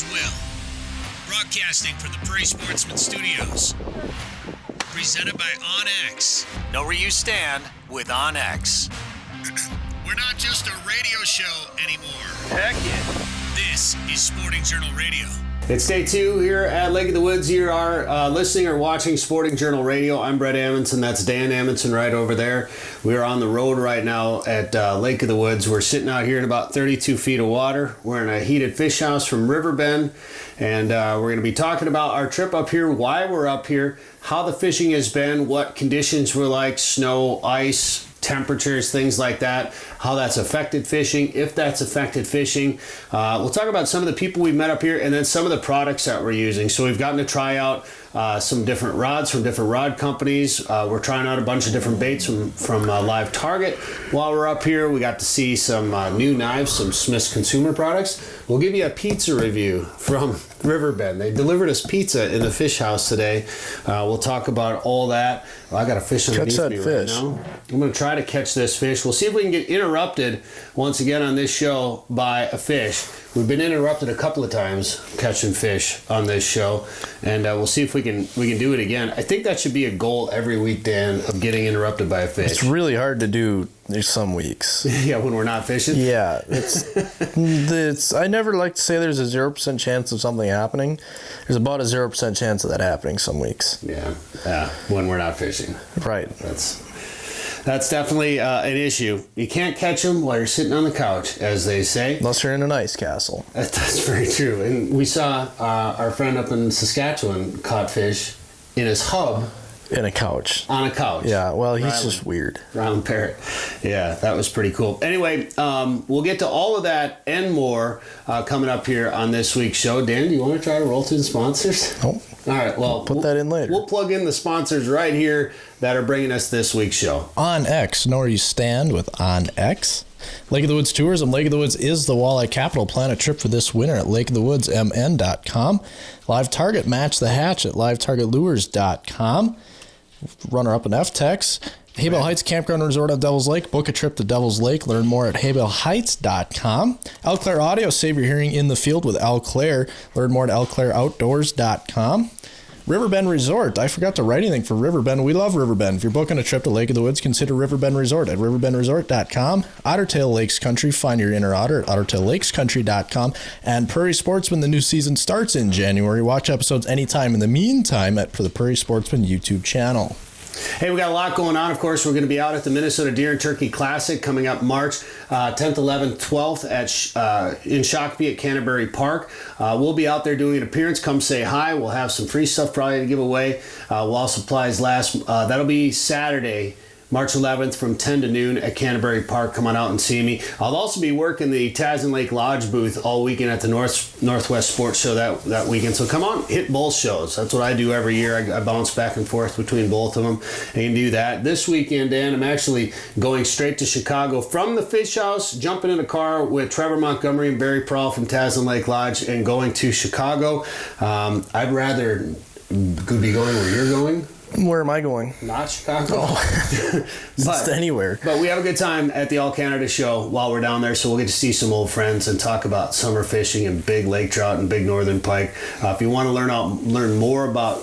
is Will, broadcasting from the Prairie Sportsman Studios. Presented by OnX. Know where you stand with OnX. We're not just a radio show anymore. Heck yeah. This is Sporting Journal Radio. It's day 2 here at Lake of the Woods. You are listening or watching Sporting Journal Radio. I'm Bret Amundson. That's Dan Amundson right over there. We are on the road right now at Lake of the Woods. We're sitting out here in about 32 feet of water. We're in a heated fish house from Riverbend, and we're going to be talking about our trip up here, why we're up here, how the fishing has been, what conditions were like, snow, ice, temperatures, things like that, how that's affected fishing, if that's affected fishing. We'll talk about some of the people we met up here and then some of the products that we're using. So we've gotten to try out some different rods from different rod companies. We're trying out a bunch of different baits from Live Target. While we're up here, we got to see some new knives, some Smith's Consumer products. We'll give you a pizza review from Riverbend. They delivered us pizza in the fish house today. We'll talk about all that. Well, I got a fish underneath me right now. I'm going to try to catch this fish. We'll see if we can get interrupted once again on this show by a fish. We've been interrupted a couple of times catching fish on this show, and we'll see if we can do it again. I think that should be a goal every week, Dan, of getting interrupted by a fish. It's really hard to do. There's some weeks. Yeah, when we're not fishing. Yeah, it's. I never like to say there's a 0% chance of something happening. There's about a 0% chance of that happening some weeks. Yeah, when we're not fishing. Right. That's definitely an issue. You can't catch them while you're sitting on the couch, as they say. Unless you're in an ice castle. That's very true. And we saw our friend up in Saskatchewan caught fish in his hub. In a couch. On a couch. Yeah, well, he's just weird. Round parrot. Yeah, that was pretty cool. Anyway, we'll get to all of that and more coming up here on this week's show. Dan, do you want to try to roll through the sponsors? Nope. All right, well, Put that in later. We'll plug in the sponsors right here that are bringing us this week's show. OnX, know where you stand with OnX. Lake of the Woods Tourism. Lake of the Woods is the walleye capital. Plan a trip for this winter at lakeofthewoodsmn.com. Live Target, match the hatch at livetargetlures.com. Runner-up in F-Tex. Haybell Heights Campground Resort on Devil's Lake. Book a trip to Devil's Lake. Learn more at haybellheights.com. Eau Claire Audio. Save your hearing in the field with Eau Claire. Learn more at eauclaireoutdoors.com. Riverbend Resort. I forgot to write anything for Riverbend. We love Riverbend. If you're booking a trip to Lake of the Woods, consider Riverbend Resort at riverbendresort.com. Ottertail Lakes Country. Find your inner otter at ottertaillakescountry.com. And Prairie Sportsman, the new season starts in January. Watch episodes anytime in the meantime for the Prairie Sportsman YouTube channel. Hey, we got a lot going on. Of course, we're going to be out at the Minnesota Deer and Turkey Classic coming up March 10th, 11th, 12th in Shakopee at Canterbury Park. We'll be out there doing an appearance. Come say hi. We'll have some free stuff probably to give away while supplies last. That'll be Saturday, March 11th from 10 to noon at Canterbury Park. Come on out and see me. I'll also be working the Tasman Lake Lodge booth all weekend at the Northwest Sports Show that weekend. So come on, hit both shows. That's what I do every year. I bounce back and forth between both of them and do that. This weekend, Dan, I'm actually going straight to Chicago from the Fish House, jumping in a car with Trevor Montgomery and Barry Prowl from Tasman Lake Lodge and going to Chicago. I'd rather be going where you're going. Where am I going? Not Chicago. Oh. Just anywhere. But we have a good time at the All Canada Show while we're down there, so we'll get to see some old friends and talk about summer fishing and big lake trout and big northern pike. If you want to learn more about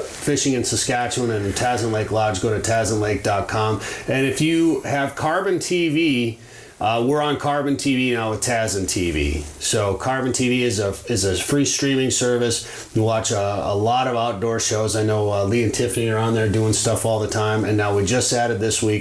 fishing in Saskatchewan and Tasman Lake Lodge, go to tasmanlake.com. And if you have Carbon TV, we're on Carbon TV now with Tasman TV. So Carbon TV is a free streaming service. You watch a lot of outdoor shows. I know Lee and Tiffany are on there doing stuff all the time. And now we just added Tasman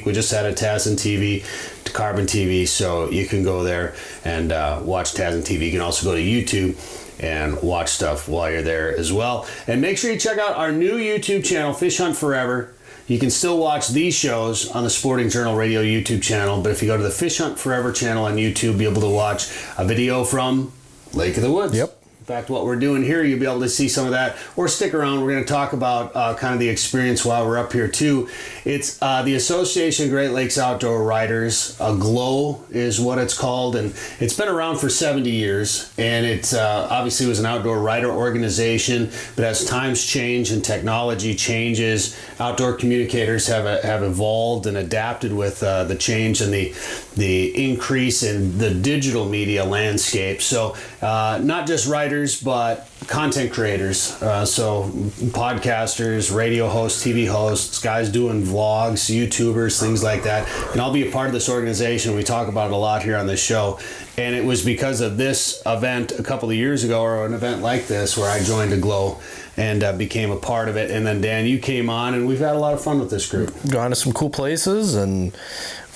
TV to Carbon TV. So you can go there and watch Tasman TV. You can also go to YouTube and watch stuff while you're there as well. And make sure you check out our new YouTube channel, Fish Hunt Forever. You can still watch these shows on the Sporting Journal Radio YouTube channel, but if you go to the Fish Hunt Forever channel on YouTube, you'll be able to watch a video from Lake of the Woods. Yep. In fact, what we're doing here, you'll be able to see some of that. Or stick around. We're going to talk about kind of the experience while we're up here, too. It's the Association of Great Lakes Outdoor Writers. GLOW is what it's called. And it's been around for 70 years. And it obviously was an outdoor writer organization. But as times change and technology changes, outdoor communicators have evolved and adapted with the change and the increase in the digital media landscape. So not just writers writers, but content creators. So podcasters, radio hosts, TV hosts, guys doing vlogs, YouTubers, things like that. And I'll be a part of this organization. We talk about it a lot here on this show. And it was because of this event a couple of years ago, or an event like this, where I joined Aglow and became a part of it. And then, Dan, you came on, and we've had a lot of fun with this group. Gone to some cool places, and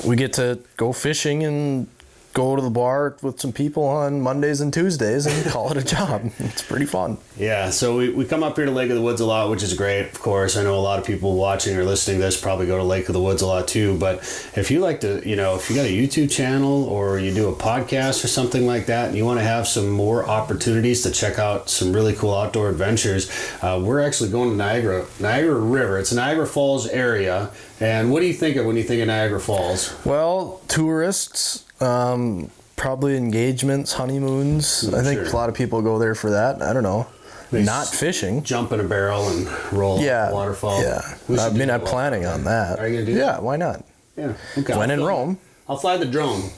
we get to go fishing and go to the bar with some people on Mondays and Tuesdays and call it a job. It's pretty fun. Yeah, so we come up here to Lake of the Woods a lot, which is great, of course. I know a lot of people watching or listening to this probably go to Lake of the Woods a lot too. But if you like to, if you got a YouTube channel or you do a podcast or something like that, and you want to have some more opportunities to check out some really cool outdoor adventures, we're actually going to Niagara River. It's a Niagara Falls area. And what do you think of when you think of Niagara Falls? Well, tourists, probably engagements, honeymoons. I think a lot of people go there for that. I don't know. Not fishing. Jump in a barrel and roll a waterfall. Yeah. I'm planning on that. Are you going to do that? Yeah, why not? Yeah. Okay. When in Rome. I'll fly the drone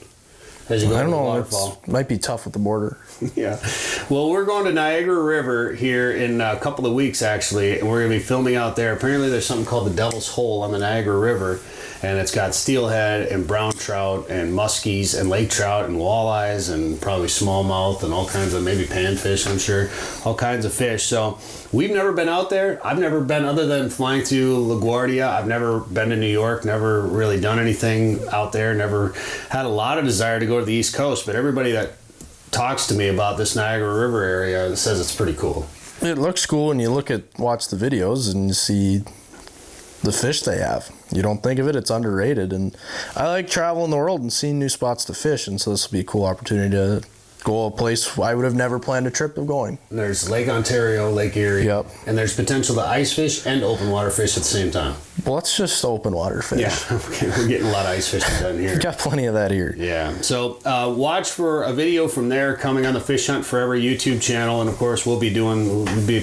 as you go to the waterfall. It might be tough with the border. Yeah. Well, we're going to Niagara River here in a couple of weeks, actually, and we're going to be filming out there. Apparently, there's something called the Devil's Hole on the Niagara River, and it's got steelhead and brown trout and muskies and lake trout and walleyes and probably smallmouth and all kinds of maybe panfish, I'm sure, all kinds of fish. So we've never been out there. I've never been, other than flying to LaGuardia. I've never been to New York, never really done anything out there, never had a lot of desire to go to the East Coast, but everybody that talks to me about this Niagara River area says it's pretty cool. It looks cool when you watch the videos and you see the fish they have. You don't think of it, it's underrated. And I like traveling the world and seeing new spots to fish, and so this will be a cool opportunity to go a place I would have never planned a trip of going. And there's Lake Ontario, Lake Erie, and there's potential to ice fish and open water fish at the same time. Well, let's just open water fish. Yeah, okay. We're getting a lot of ice fishing done here. Got plenty of that here. Yeah, so watch for a video from there coming on the Fish Hunt Forever YouTube channel, and of course we'll be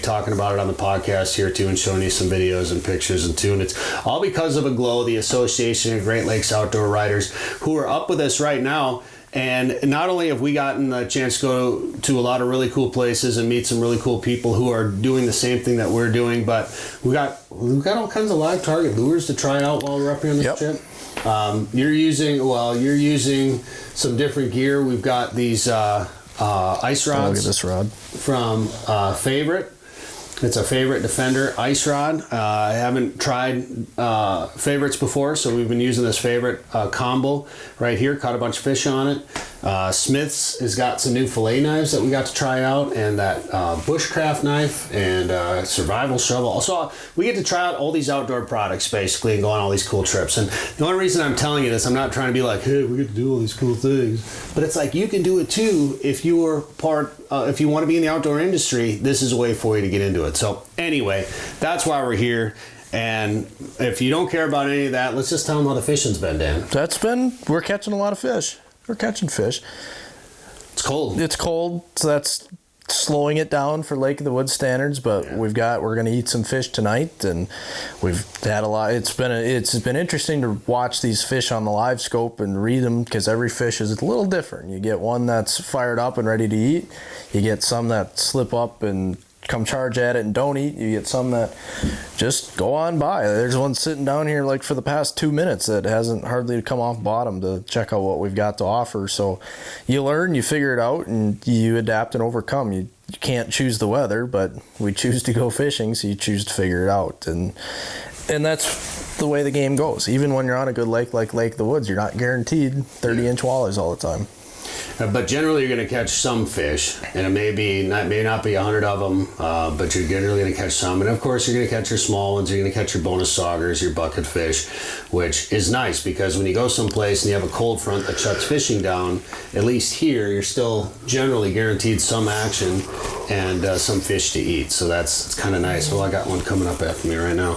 talking about it on the podcast here too, and showing you some videos and pictures and too. And it's all because of Aglow, the Association of Great Lakes Outdoor Writers, who are up with us right now. And not only have we gotten a chance to go to a lot of really cool places and meet some really cool people who are doing the same thing that we're doing, but we've got all kinds of live target lures to try out while we're up here on this trip. You're using some different gear. We've got these ice rods. Look at this rod from Favorite. It's a Favorite Defender ice rod. I haven't tried Favorites before, so we've been using this Favorite combo right here. Caught a bunch of fish on it. Smith's has got some new fillet knives that we got to try out, and that bushcraft knife and survival shovel. So we get to try out all these outdoor products basically and go on all these cool trips. And the only reason I'm telling you this, I'm not trying to be like, hey, we get to do all these cool things, but it's like you can do it too if you are if you want to be in the outdoor industry. This is a way for you to get into it. So anyway, that's why we're here. And if you don't care about any of that, let's just tell them how the fishing's been, Dan. We're catching a lot of fish. We're catching fish. It's cold. It's cold, so that's slowing it down for Lake of the Woods standards. But we're going to eat some fish tonight, and we've had a lot. It's been interesting to watch these fish on the Livescope and read them, because every fish is a little different. You get one that's fired up and ready to eat. You get some that slip up and come charge at it and don't eat. You get some that just go on by. There's one sitting down here like for the past 2 minutes that hasn't hardly come off bottom to check out what we've got to offer. So you learn, you figure it out, and you adapt and overcome. You can't choose the weather, but we choose to go fishing, so you choose to figure it out. And that's the way the game goes. Even when you're on a good lake like Lake of the Woods, you're not guaranteed 30-inch walleyes all the time. But generally, you're going to catch some fish, and it may not be 100 of them, but you're generally going to catch some. And of course, you're going to catch your small ones. You're going to catch your bonus saugers, your bucket fish, which is nice because when you go someplace and you have a cold front that shuts fishing down, at least here, you're still generally guaranteed some action and some fish to eat. So it's kind of nice. Well, I got one coming up after me right now.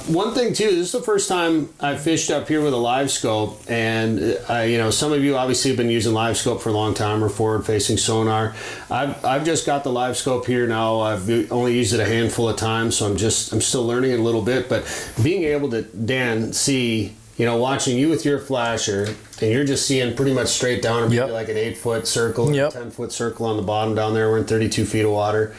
One thing too, this is the first time I've fished up here with a Livescope, and some of you obviously have been using Livescope for a long time, or forward-facing sonar. I've just got the Livescope here now. I've only used it a handful of times, so I'm still learning it a little bit. But being able to, Dan, see watching you with your flasher, and you're just seeing pretty much straight down, or maybe like an 8-foot circle, or a 10-foot circle on the bottom down there. We're in 32 feet of water.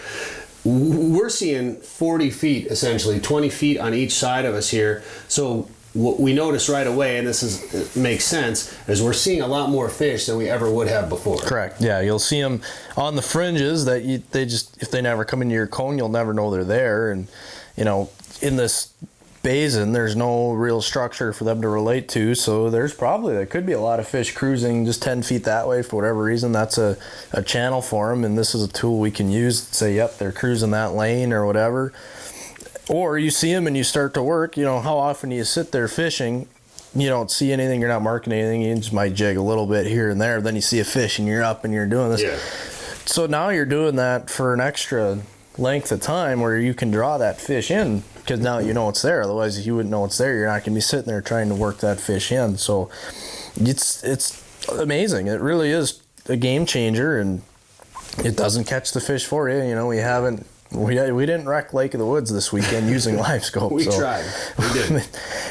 We're seeing 40 feet, essentially, 20 feet on each side of us here. So what we notice right away, and it makes sense, is we're seeing a lot more fish than we ever would have before. Correct. Yeah, you'll see them on the fringes that if they never come into your cone, you'll never know they're there. And, in this basin, there's no real structure for them to relate to, so there could be a lot of fish cruising just 10 feet that way for whatever reason. That's a channel for them, and this is a tool we can use to say, yep, they're cruising that lane or whatever. Or you see them and you start to work. How often do you sit there fishing, you don't see anything, you're not marking anything, you just might jig a little bit here and there, then you see a fish and you're up and you're doing this. Yeah. So now you're doing that for an extra length of time where you can draw that fish in, because now you know it's there. Otherwise, if you wouldn't know it's there, you're not going to be sitting there trying to work that fish in. So it's amazing. It really is a game changer, and it doesn't catch the fish for you. We didn't wreck Lake of the Woods this weekend using Livescope. We tried. We did.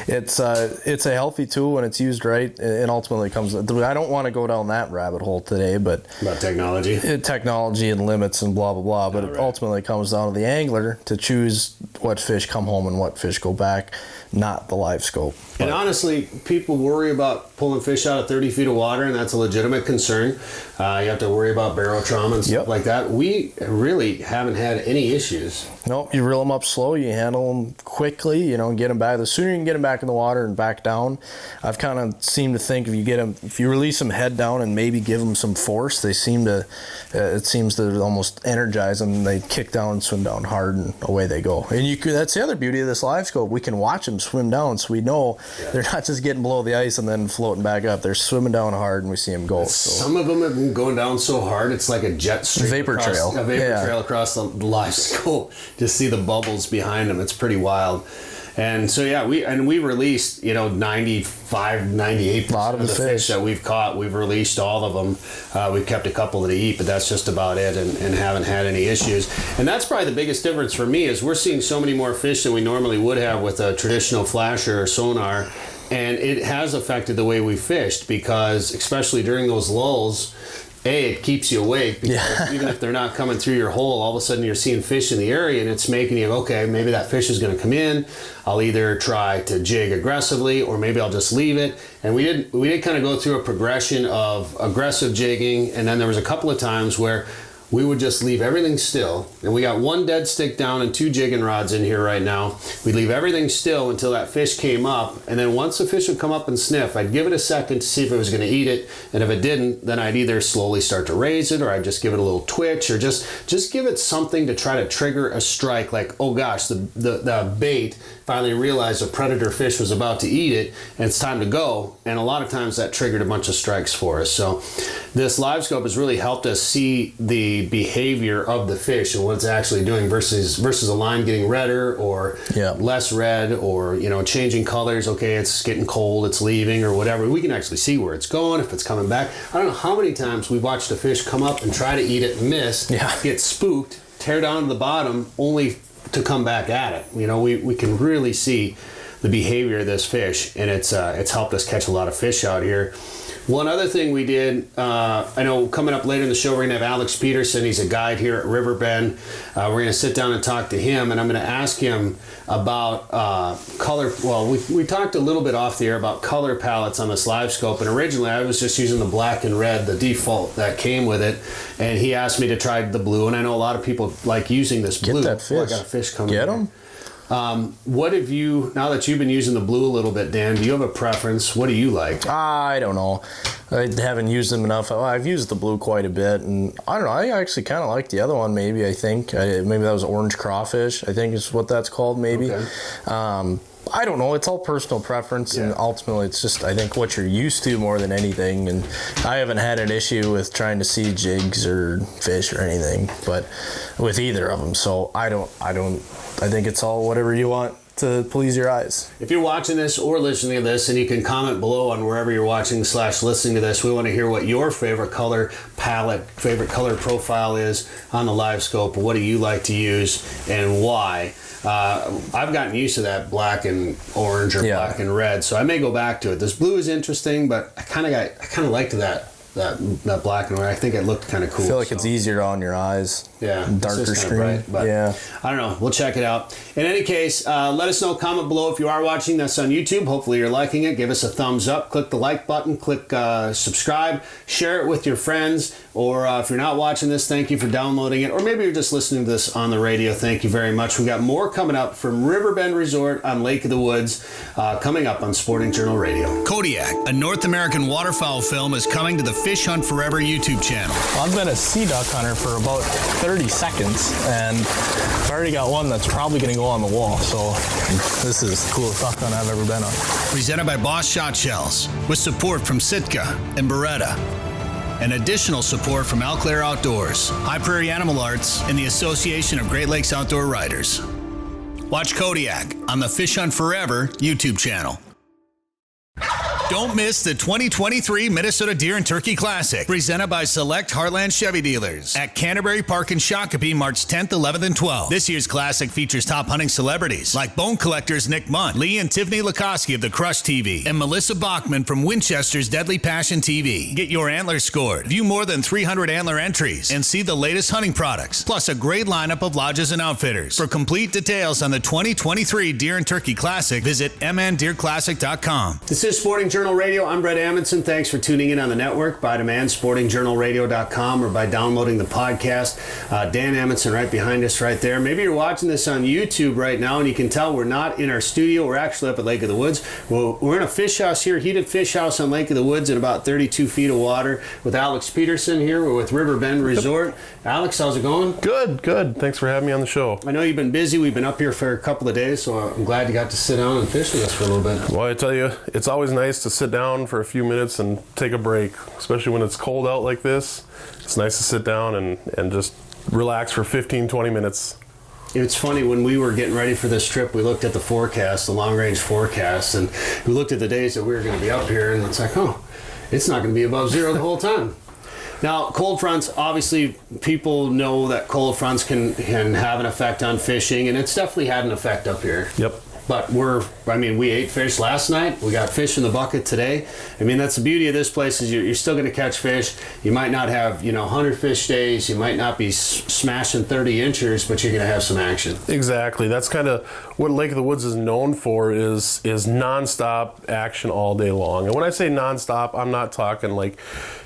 It's a healthy tool when it's used right, and ultimately comes. I don't want to go down that rabbit hole today, but about technology and limits and blah blah blah. But it ultimately comes down to the angler to choose what fish come home and what fish go back, not the Livescope. And honestly, people worry about pulling fish out of 30 feet of water, and that's a legitimate concern. You have to worry about barrel trauma and stuff like that. We really haven't had any issues. Nope, you reel them up slow, you handle them quickly, get them back. The sooner you can get them back in the water and back down, I've kind of seemed to think if you release them head down and maybe give them some force, it seems to almost energize them. They kick down and swim down hard, and away they go. And that's the other beauty of this Livescope. We can watch them swim down, so we know they're not just getting below the ice and then floating back up. They're swimming down hard, and we see them go. So. Some of them have been going down so hard, it's like a jet stream. Vapor trail across the Livescope. Just see the bubbles behind them. It's pretty wild. And so we released 98% of the fish that we've caught. We've released all of them. We've kept a couple to eat, but that's just about it, and haven't had any issues. And that's probably the biggest difference for me, is we're seeing so many more fish than we normally would have with a traditional flasher or sonar. And it has affected the way we fished, because especially during those lulls, it keeps you awake, because even if they're not coming through your hole, all of a sudden you're seeing fish in the area, and it's making you, okay, maybe that fish is going to come in. I'll either try to jig aggressively, or maybe I'll just leave it. And we did kind of go through a progression of aggressive jigging, and then there was a couple of times where we would just leave everything still. And we got one dead stick down and 2 jigging rods in here right now. We'd leave everything still until that fish came up. And then once the fish would come up and sniff, I'd give it a second to see if it was going to eat it. And if it didn't, then I'd either slowly start to raise it, or I'd just give it a little twitch, or just give it something to try to trigger a strike. Like, oh gosh, the bait finally realized a predator fish was about to eat it, and it's time to go. And a lot of times that triggered a bunch of strikes for us. So this Livescope has really helped us see the behavior of the fish and what it's actually doing versus a line getting redder or less red, or changing colors. Okay, it's getting cold, it's leaving, or whatever. We can actually see where it's going, if it's coming back. I don't know how many times we've watched a fish come up and try to eat it, miss, get spooked, tear down to the bottom, only to come back at it. We can really see the behavior of this fish, and it's helped us catch a lot of fish out here. One other thing we did, I know coming up later in the show, we're going to have Alex Peterson. He's a guide here at Riverbend. We're going to sit down and talk to him, and I'm going to ask him about color. Well, we talked a little bit off the air about color palettes on this Livescope, and originally I was just using the black and red, the default that came with it, and he asked me to try the blue, and I know a lot of people like using this blue. Get that fish. Oh, I got a fish coming. Get him. What have you, now that you've been using the blue a little bit, Dan, do you have a preference? What do you like? I don't know. I haven't used them enough. I've used the blue quite a bit, and I don't know. I actually kind of like the other one, maybe, I think. Maybe that was orange crawfish, I think is what that's called, maybe. Okay. I don't know. It's all personal preference, and ultimately it's just, I think, what you're used to more than anything. And I haven't had an issue with trying to see jigs or fish or anything, but with either of them. So I think it's all whatever you want to please your eyes. If you're watching this or listening to this, and you can comment below on wherever you're watching / listening to this, we want to hear what your favorite color palette, favorite color profile is on the Livescope. What do you like to use and why? I've gotten used to that black and orange or black and red, so I may go back to it. This blue is interesting, but I kind of liked that black and white. I think it looked kind of cool. I feel like it's easier on your eyes. Yeah, darker screen. Bright, but yeah, I don't know. We'll check it out. In any case, let us know. Comment below if you are watching this on YouTube. Hopefully you're liking it. Give us a thumbs up. Click the like button. Click subscribe. Share it with your friends. Or if you're not watching this, thank you for downloading it. Or maybe you're just listening to this on the radio. Thank you very much. We got more coming up from Riverbend Resort on Lake of the Woods coming up on Sporting Journal Radio. Kodiak, a North American waterfowl film, is coming to the Fish Hunt Forever YouTube channel. I've been a sea duck hunter for about 30 seconds, and I've already got one that's probably going to go on the wall, so this is the coolest duck hunt I've ever been on. Presented by Boss Shot Shells, with support from Sitka and Beretta, and additional support from Eau Claire Outdoors, High Prairie Animal Arts, and the Association of Great Lakes Outdoor Riders. Watch Kodiak on the Fish Hunt Forever YouTube channel. Don't miss the 2023 Minnesota Deer and Turkey Classic, presented by Select Heartland Chevy Dealers at Canterbury Park in Shakopee, March 10th, 11th, and 12th. This year's Classic features top hunting celebrities like bone collectors Nick Munn, Lee and Tiffany Lukoski of the Crush TV, and Melissa Bachman from Winchester's Deadly Passion TV. Get your antlers scored, view more than 300 antler entries, and see the latest hunting products, plus a great lineup of lodges and outfitters. For complete details on the 2023 Deer and Turkey Classic, visit mndeerclassic.com. This is Sporting Journal Radio. I'm Bret Amundson. Thanks for tuning in on the network by demand, sportingjournalradio.com, or by downloading the podcast. Dan Amundson right behind us right there. Maybe you're watching this on YouTube right now, and you can tell we're not in our studio. We're actually up at Lake of the Woods. We're in a fish house here, heated fish house on Lake of the Woods at about 32 feet of water with Alex Peterson here. We're with Riverbend Resort. Alex, how's it going? Good. Thanks for having me on the show. I know you've been busy. We've been up here for a couple of days, so I'm glad you got to sit down and fish with us for a little bit. Well, I tell you, it's always nice to sit down for a few minutes and take a break, especially when it's cold out like this. It's nice to sit down and just relax for 15-20 minutes. It's funny, when we were getting ready for this trip, we looked at the forecast, the long-range forecast, and we looked at the days that we were going to be up here, and it's like, it's not going to be above zero the whole time. Now, cold fronts, obviously, people know that cold fronts can have an effect on fishing, and it's definitely had an effect up here. Yep. But we ate fish last night. We got fish in the bucket today. I mean, that's the beauty of this place, is you're still going to catch fish. You might not have, 100 fish days. You might not be smashing 30 inchers, but you're going to have some action. Exactly. That's kind of what Lake of the Woods is known for, is nonstop action all day long. And when I say nonstop, I'm not talking like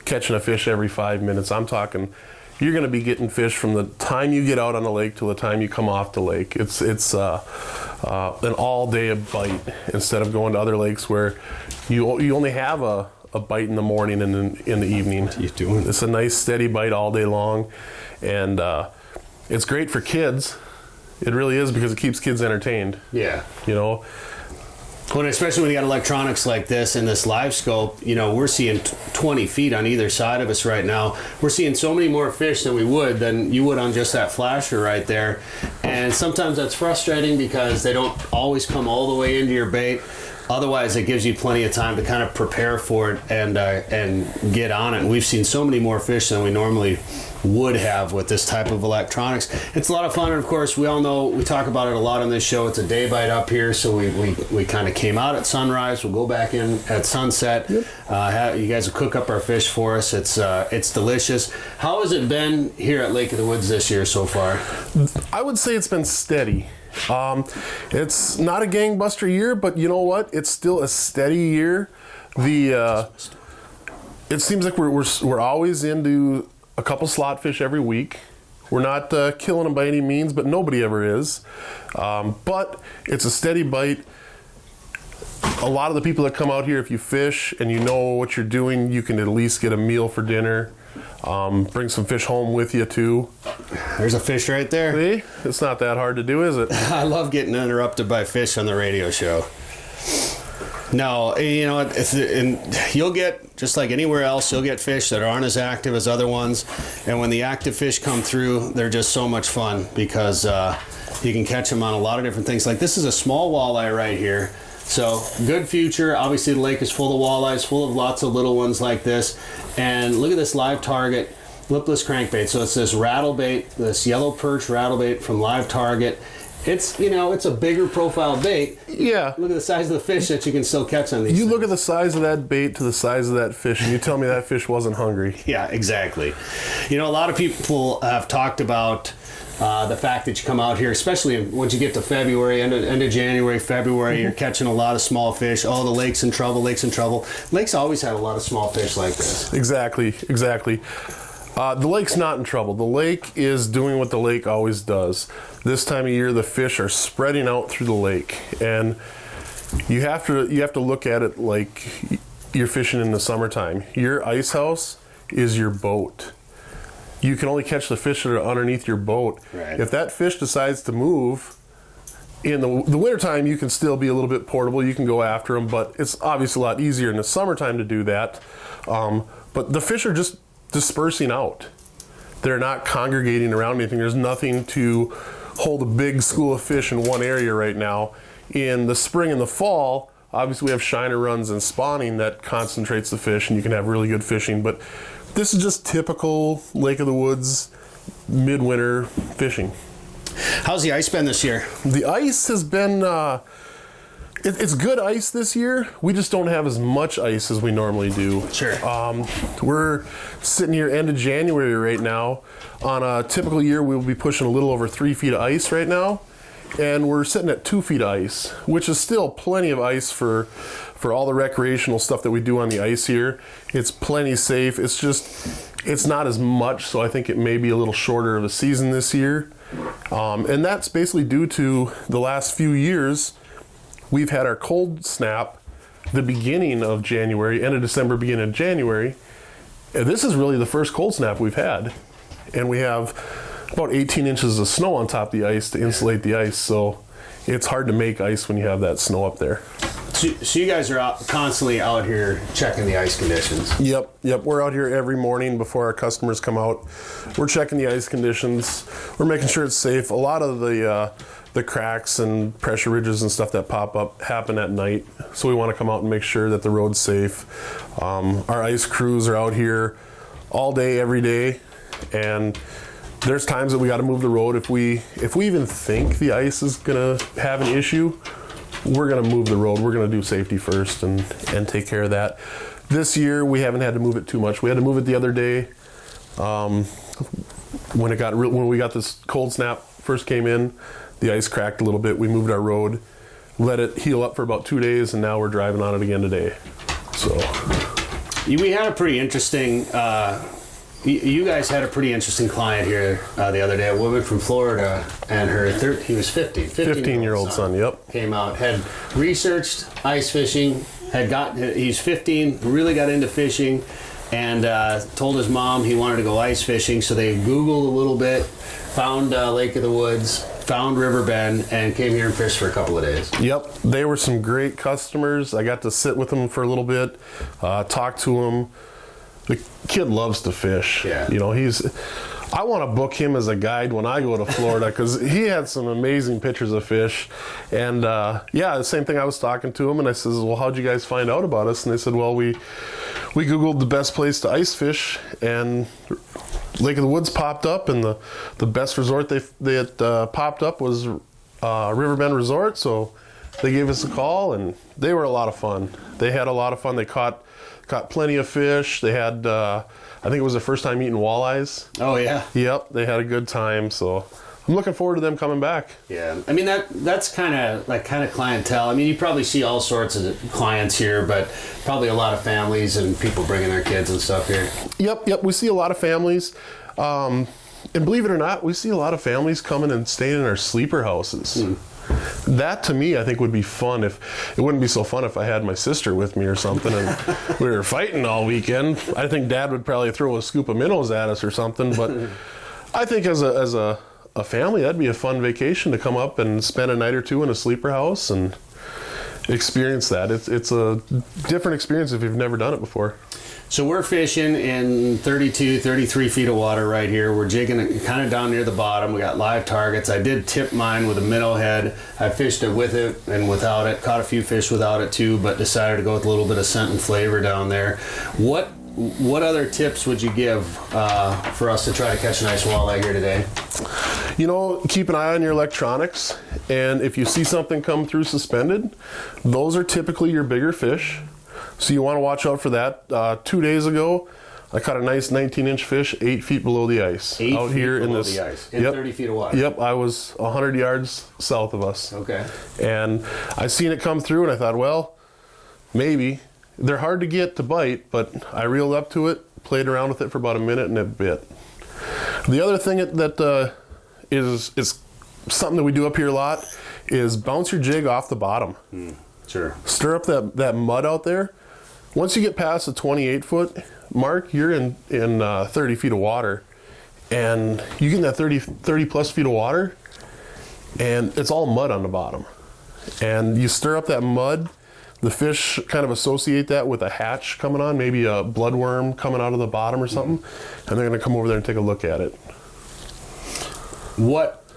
catching a fish every 5 minutes. I'm talking, you're going to be getting fish from the time you get out on the lake till the time you come off the lake. It's an all-day bite, instead of going to other lakes where you only have a bite in the morning and in the evening. What are you doing? It's a nice steady bite all day long, and it's great for kids. It really is, because it keeps kids entertained. Yeah. Especially when you got electronics like this and this Livescope, we're seeing 20 feet on either side of us right now. We're seeing so many more fish than you would on just that flasher right there. And sometimes that's frustrating, because they don't always come all the way into your bait. Otherwise, it gives you plenty of time to kind of prepare for it and get on it. And we've seen so many more fish than we normally would have with this type of electronics. It's a lot of fun, and of course, we all know, we talk about it a lot on this show. It's a day bite up here, so we kind of came out at sunrise. We'll go back in at sunset. Yep. You guys will cook up our fish for us. It's delicious. How has it been here at Lake of the Woods this year so far? I would say it's been steady. It's not a gangbuster year, but you know what? It's still a steady year. It seems like we're always into a couple slot fish every week. We're not killing them by any means, but nobody ever is. But it's a steady bite. A lot of the people that come out here, if you fish and you know what you're doing, you can at least get a meal for dinner. Bring some fish home with you too. There's a fish right there. See? It's not that hard to do, is it? I love getting interrupted by fish on the radio show. No, you'll get, just like anywhere else, you'll get fish that aren't as active as other ones. And when the active fish come through, they're just so much fun, because You can catch them on a lot of different things. Like this is a small walleye right here. So good future. Obviously the lake is full of walleyes, full of lots of little ones like this. And look at this live target, lipless crankbait. So it's this rattle bait, this yellow perch rattle bait from Live Target. It's, it's a bigger profile bait. Yeah. Look at the size of the fish that you can still catch on these things. Look at the size of that bait to the size of that fish, and you tell me that fish wasn't hungry. Yeah, exactly. A lot of people have talked about the fact that you come out here, especially once you get to February, end of January, February, you're catching a lot of small fish. Oh, the lake's in trouble, lake's in trouble. Lake's always had a lot of small fish like this. Exactly. The lake's not in trouble. The lake is doing what the lake always does. This time of year, the fish are spreading out through the lake, and you have to look at it like you're fishing in the summertime. Your ice house is your boat. You can only catch the fish that are underneath your boat. Right. If that fish decides to move, in the wintertime, you can still be a little bit portable. You can go after them, but it's obviously a lot easier in the summertime to do that. But the fish are just dispersing out. They're not congregating around anything. There's nothing to hold a big school of fish in one area right now. In the spring and the fall, obviously we have shiner runs and spawning that concentrates the fish, and you can have really good fishing. But this is just typical Lake of the Woods midwinter fishing. How's the ice been this year? The ice has been, it's good ice this year. We just don't have as much ice as we normally do. Sure. We're sitting here end of January right now. On a typical year, we'll be pushing a little over 3 feet of ice right now. And we're sitting at 2 feet of ice, which is still plenty of ice for all the recreational stuff that we do on the ice here. It's plenty safe. It's not as much, so I think it may be a little shorter of a season this year. And that's basically due to the last few years. We've had our cold snap the beginning of January, end of December, beginning of January. And this is really the first cold snap we've had. And we have about 18 inches of snow on top of the ice to insulate the ice. So it's hard to make ice when you have that snow up there. So you guys are constantly out here checking the ice conditions? Yep. We're out here every morning before our customers come out. We're checking the ice conditions. We're making sure it's safe. A lot of the cracks and pressure ridges and stuff that pop up happen at night. So we want to come out and make sure that the road's safe. Our ice crews are out here all day, every day. And there's times that we got to move the road. If we even think the ice is going to have an issue, we're going to move the road. We're going to do safety first and take care of that. This year, we haven't had to move it too much. We had to move it the other day. When we got this cold snap first came in, the ice cracked a little bit. We moved our road, let it heal up for about 2 days, and now we're driving on it again today. So we had a pretty interesting... You guys had a pretty interesting client here the other day, a woman from Florida, and he was 15-year-old son, yep. Came out, had researched ice fishing, he's 15, really got into fishing, and told his mom he wanted to go ice fishing, so they Googled a little bit, found Lake of the Woods, found Riverbend, and came here and fished for a couple of days. Yep, they were some great customers. I got to sit with them for a little bit, talk to them. The kid loves to fish. Yeah. I want to book him as a guide when I go to Florida because he had some amazing pictures of fish. And the same thing, I was talking to him and I says, well, how'd you guys find out about us? And they said, well, we Googled the best place to ice fish, and Lake of the Woods popped up, and the best resort that popped up was Riverbend Resort. So they gave us a call, and they were a lot of fun. They had a lot of fun. They caught plenty of fish. They had, I think it was their first time eating walleyes. Oh, yeah? Yep, they had a good time, so I'm looking forward to them coming back. Yeah, I mean, that's kind of clientele. I mean, you probably see all sorts of clients here, but probably a lot of families and people bringing their kids and stuff here. Yep, we see a lot of families. And believe it or not, we see a lot of families coming and staying in our sleeper houses. That to me, I think, would be fun. If it wouldn't be so fun if I had my sister with me or something and we were fighting all weekend. I think Dad would probably throw a scoop of minnows at us or something. But I think as a family, that'd be a fun vacation to come up and spend a night or two in a sleeper house and experience that. It's a different experience if you've never done it before. So we're fishing in 32, 33 feet of water right here. We're jigging kind of down near the bottom. We got live targets. I did tip mine with a minnow head. I fished it with it and without it. Caught a few fish without it too, but decided to go with a little bit of scent and flavor down there. What other tips would you give for us to try to catch a nice walleye here today? You know, keep an eye on your electronics, and if you see something come through suspended, those are typically your bigger fish. So you want to watch out for that. 2 days ago, I caught a nice 19-inch fish 8 feet below the ice. 8 out feet here below in this, the ice, in yep, 30 feet of water. Yep, I was 100 yards south of us. Okay. And I seen it come through, and I thought, well, maybe. They're hard to get to bite, but I reeled up to it, played around with it for about a minute, and it bit. The other thing that is something that we do up here a lot is bounce your jig off the bottom. Sure. Stir up that mud out there. Once you get past the 28-foot mark, you're in 30 feet of water. And you get in that 30 plus feet of water, and it's all mud on the bottom. And you stir up that mud, the fish kind of associate that with a hatch coming on, maybe a bloodworm coming out of the bottom or something, and they're going to come over there and take a look at it.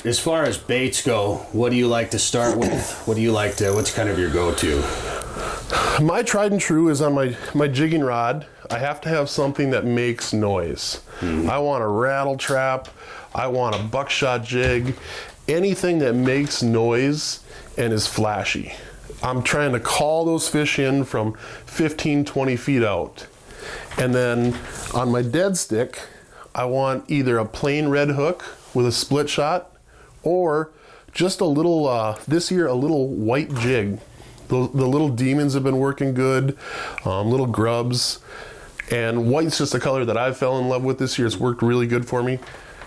As far as baits go, what do you like to start with? What's kind of your go-to? My tried and true is on my jigging rod. I have to have something that makes noise. I want a rattle trap. I want a buckshot jig. Anything that makes noise and is flashy. I'm trying to call those fish in from 15, 20 feet out. And then on my dead stick, I want either a plain red hook with a split shot or just a little, this year, a little white jig. The little demons have been working good, little grubs. And white's just a color that I've fell in love with this year. It's worked really good for me.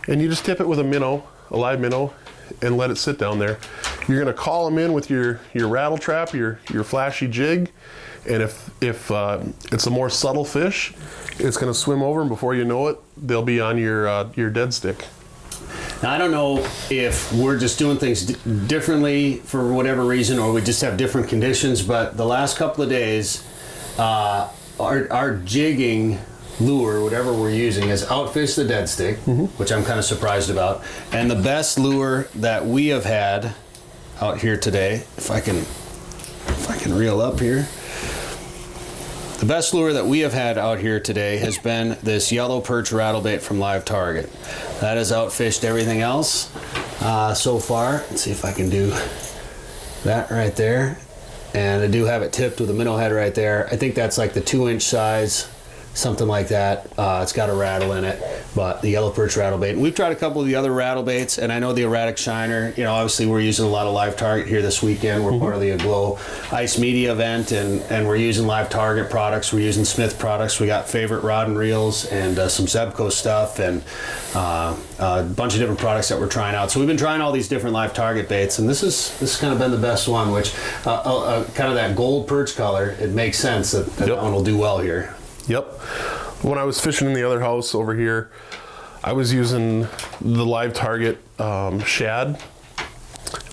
And you just tip it with a minnow, a live minnow, and let it sit down there. You're gonna call them in with your rattle trap, your flashy jig, and if it's a more subtle fish, it's gonna swim over, and before you know it, they'll be on your dead stick. Now, I don't know if we're just doing things differently for whatever reason, or we just have different conditions, but the last couple of days, our jigging lure, whatever we're using, has outfished the dead stick, which I'm kind of surprised about. And the best lure that we have had out here today, if I can reel up here, the best lure that we have had out here today has been this yellow perch rattle bait from Live Target. That has outfished everything else so far. Let's see if I can do that right there. And I do have it tipped with a minnow head right there. I think that's like the 2-inch size, something like that. It's got a rattle in it, but the yellow perch rattle bait. And we've tried a couple of the other rattle baits, and I know the erratic shiner, obviously we're using a lot of Live Target here this weekend. We're part of the Aglow Ice Media event, and we're using Live Target products. We're using Smith products. We got favorite rod and reels and some Zebco stuff and a bunch of different products that we're trying out. So we've been trying all these different Live Target baits, and this has kind of been the best one, which kind of that gold perch color, it makes sense that one will do well here. Yep. When I was fishing in the other house over here, I was using the Live Target shad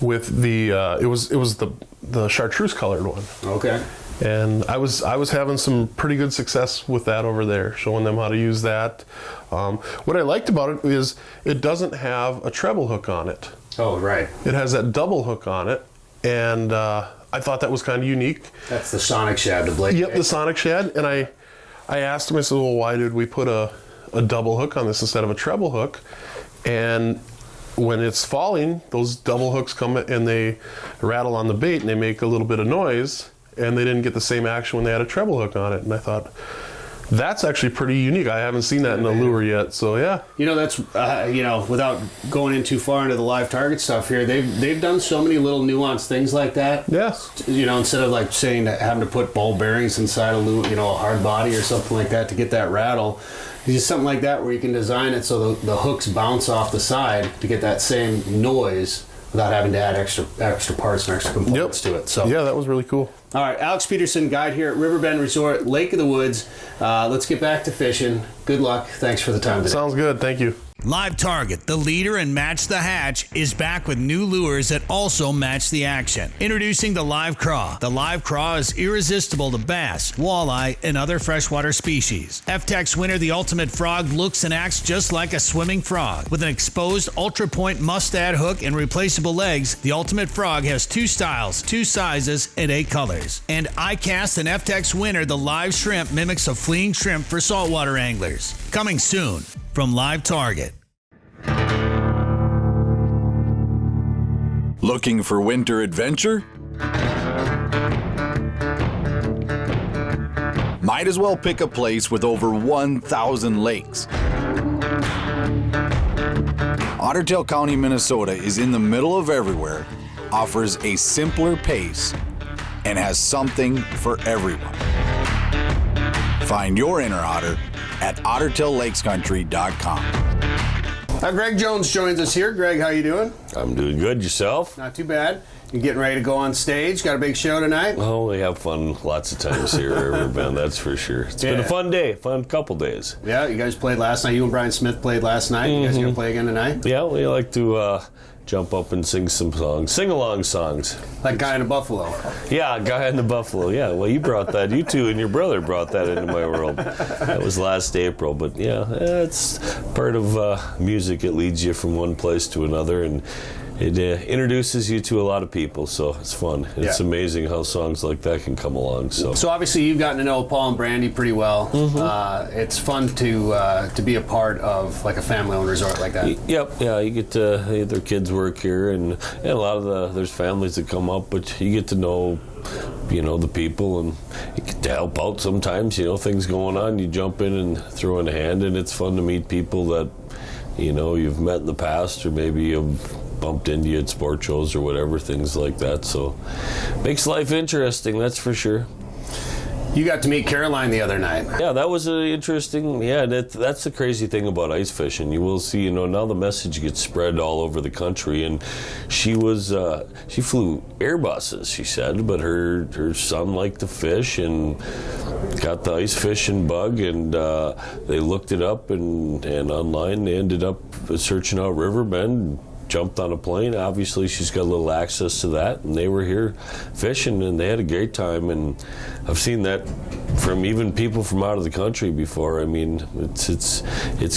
with the it was the chartreuse colored one. Okay. And I was having some pretty good success with that over there, showing them how to use that. What I liked about it is it doesn't have a treble hook on it. Oh, right. It has that double hook on it, and I thought that was kind of unique. That's the Sonic shad, the blade. Yep, the Sonic shad, and I asked him, I said, well, why did we put a double hook on this instead of a treble hook? And when it's falling, those double hooks come and they rattle on the bait and they make a little bit of noise, and they didn't get the same action when they had a treble hook on it. And I thought, that's actually pretty unique. I haven't seen that in a lure yet, so yeah. That's, without going in too far into the Live Target stuff here, they've done so many little nuanced things like that. Yeah. Instead of like saying that having to put ball bearings inside a lure, a hard body or something like that to get that rattle, just something like that where you can design it so the hooks bounce off the side to get that same noise without having to add extra parts and extra components to it. So yeah, that was really cool. All right, Alex Peterson, guide here at Riverbend Resort, Lake of the Woods. Let's get back to fishing. Good luck. Thanks for the time today. Sounds good. Thank you. Live Target, the leader in Match the Hatch, is back with new lures that also match the action. Introducing the Live Craw. The Live Craw is irresistible to bass, walleye, and other freshwater species. FTech's winner, the Ultimate Frog, looks and acts just like a swimming frog. With an exposed Ultra Point mustad hook and replaceable legs, the Ultimate Frog has 2 styles, 2 sizes, and 8 colors. And iCast and FTech's winner, the Live Shrimp, mimics a fleeing shrimp for saltwater anglers. Coming soon from Live Target. Looking for winter adventure? Might as well pick a place with over 1,000 lakes. Ottertail County, Minnesota is in the middle of everywhere, offers a simpler pace, and has something for everyone. Find your inner otter at ottertaillakescountry.com. Greg Jones joins us here. Greg, how you doing? I'm doing good. Yourself? Not too bad. You getting ready to go on stage? Got a big show tonight? Oh, we have fun lots of times here at River Bend, that's for sure. It's been a fun day, fun couple days. Yeah, you guys played last night. You and Brian Smith played last night. You guys going to play again tonight? Yeah, we like to jump up and sing some songs, sing-along songs. Like Guy in a Buffalo. Yeah, Guy in the Buffalo. Yeah, well, you brought that. You two and your brother brought that into my world. That was last April. But, yeah, it's part of music. It leads you from one place to another, and it introduces you to a lot of people, so it's fun. It's amazing how songs like that can come along. So obviously you've gotten to know Paul and Brandy pretty well. It's fun to be a part of like a family-owned resort like that. Yep, yeah, you get to, their kids work here, and a lot of there's families that come up, but you get to know, the people, and you get to help out sometimes, things going on, you jump in and throw in a hand, and it's fun to meet people that, you've met in the past, or maybe you've bumped into you at sport shows or whatever, things like that. So makes life interesting, that's for sure. You got to meet Caroline the other night. Yeah, that was interesting. Yeah, that's the crazy thing about ice fishing. You will see, now the message gets spread all over the country, and she flew Airbuses, she said, but her son liked to fish and got the ice fishing bug, and they looked it up and online. They ended up searching out River Bend, jumped on a plane. Obviously, she's got a little access to that, and they were here fishing, and they had a great time. And I've seen that from even people from out of the country before. I mean, it's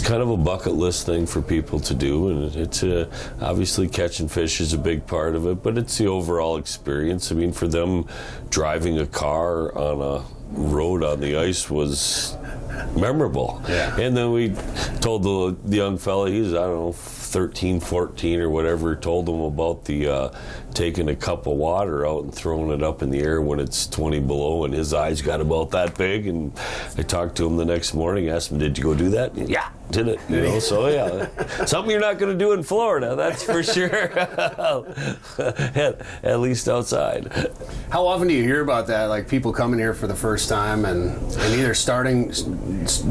kind of a bucket list thing for people to do, and it's obviously catching fish is a big part of it, but it's the overall experience. I mean, for them, driving a car on a road on the ice was memorable. Yeah. And then we told the young fella, he's, I don't know, 13, 14 or whatever, told him about the taking a cup of water out and throwing it up in the air when it's 20 below, and his eyes got about that big. And I talked to him the next morning, asked him, did you go do that? And, yeah, did it. So yeah, something you're not going to do in Florida, that's for sure. at least outside. How often do you hear about that, like people coming here for the first time and either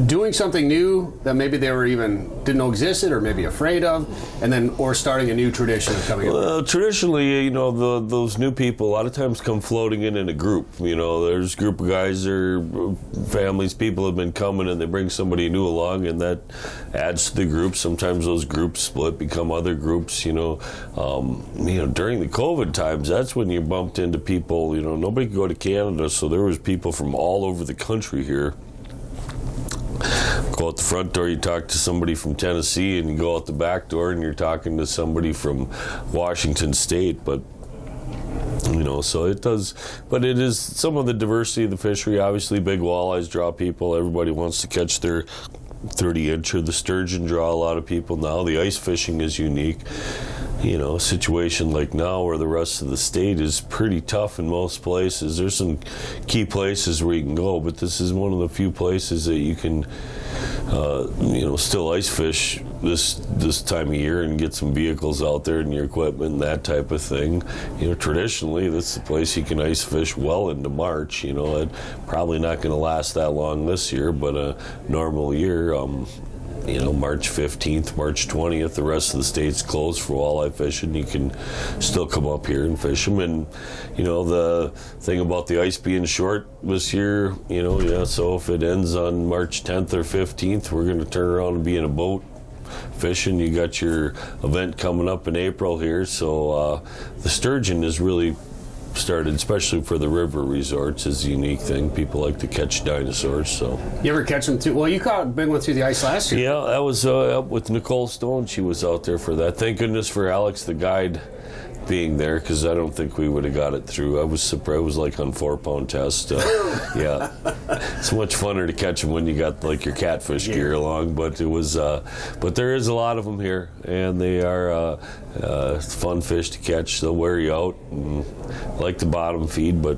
doing something new that maybe they were didn't know existed, or maybe afraid of, or starting a new tradition of coming Well, traditionally, those new people a lot of times come floating in a group. There's a group of guys or families, people have been coming, and they bring somebody new along, and that adds to the group. Sometimes those groups split, become other groups. During the COVID times, that's when you bumped into people. Nobody could go to Canada, so there was people from all over the country here. Go out the front door, you talk to somebody from Tennessee, and you go out the back door and you're talking to somebody from Washington State. But so it does, but it is some of the diversity of the fishery. Obviously, big walleyes draw people. Everybody wants to catch their 30-inch, or the sturgeon draw a lot of people now. The ice fishing is unique. A situation like now where the rest of the state is pretty tough in most places. There's some key places where you can go, but this is one of the few places that you can, still ice fish this time of year and get some vehicles out there and your equipment and that type of thing. Traditionally, this is the place you can ice fish well into March. It's probably not going to last that long this year, but a normal year, March 15th, March 20th, the rest of the state's closed for walleye fishing. You can still come up here and fish them. And, the thing about the ice being short this year, so if it ends on March 10th or 15th, we're going to turn around and be in a boat fishing. You got your event coming up in April here, so the sturgeon is really started, especially for the river resorts, is a unique thing. People like to catch dinosaurs. So you ever catch them too? Well, you caught a big one through the ice last year. Yeah, that was up with Nicole Stone. She was out there for that. Thank goodness for Alex, the guide, being there, because I don't think we would have got it through. I was surprised. It was like on 4-pound test. Yeah, it's much funner to catch them when you got like your catfish gear along. But it was. But there is a lot of them here, and they are fun fish to catch. They'll wear you out. And like the bottom feed, but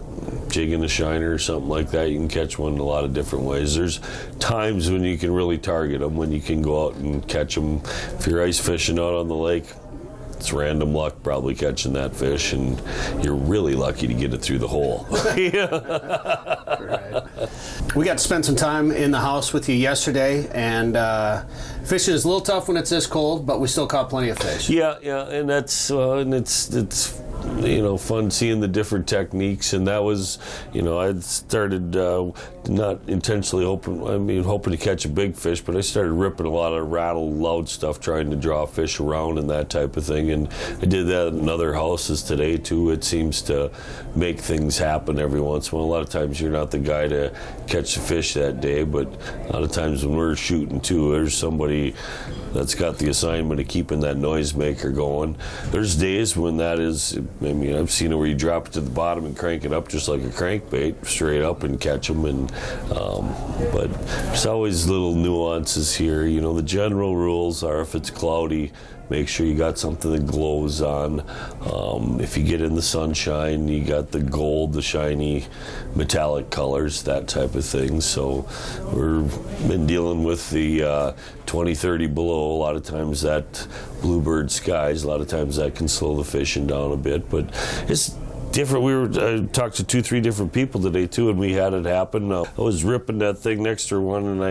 jigging a shiner or something like that, you can catch one in a lot of different ways. There's times when you can really target them, when you can go out and catch them. If you're ice fishing out on the lake, it's random luck probably catching that fish, and you're really lucky to get it through the hole. Right. We got to spend some time in the house with you yesterday, and fishing is a little tough when it's this cold, but we still caught plenty of fish. Yeah, and that's and it's fun seeing the different techniques. And that was, I started not intentionally hoping to catch a big fish, but I started ripping a lot of rattle loud stuff, trying to draw fish around and that type of thing. And I did that in other houses today too. It seems to make things happen every once in a while. A lot of times you're not the guy to catch the fish that day, but a lot of times when we're shooting too, there's somebody that's got the assignment of keeping that noisemaker going. There's days when that is, I've seen it where you drop it to the bottom and crank it up just like a crankbait, straight up, and catch them. And but there's always little nuances here. The general rules are, if it's cloudy, make sure you got something that glows on. If you get in the sunshine, you got the gold, the shiny metallic colors, that type of thing. So we've been dealing with the 20, 30 below. A lot of times that bluebird skies, a lot of times that can slow the fishing down a bit, but it's different. I talked to 2-3 different people today too, and we had it happen. I was ripping that thing next to one, and